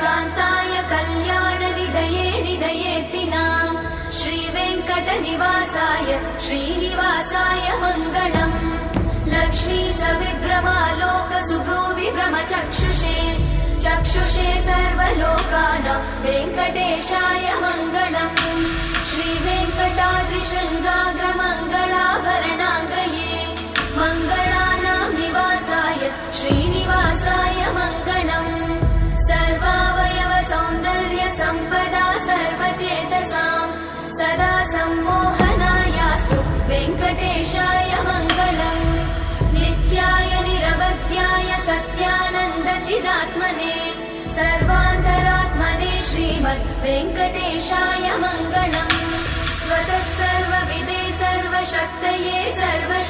कान्ताय कल्याणनिधये निधयेऽर्तिनाम् श्रीवेङ्कटनिवासाय श्रीनिवासाय मङ्गलम् लक्ष्मी सविभ्रमालोकसुभ्रूविभ्रमचक्षुषे चक्षुषे सर्वलोकानां वेङ्कटेशाय मङ्गलम् श्रीवेङ्कटाद्रिशृङ्गाग्रमङ्गलाभरणाङ्ग्रये मङ्गलानां निवासाय श्रीनिवासाय मङ्गलम् सर्वावयव सौन्दर्य सम्पदा सर्वचेतसां सदा सम्मोहनायास्तु वेङ्कटेशाय मङ्गलम् नित्याय निरवध्याय सत्यानन्दचिदात्मने सर्वान्तरात्मने श्रीमद् वेङ्कटेशाय मङ्गलम् स्वतः सर्वविदे सर्वशक्तये सर्वशे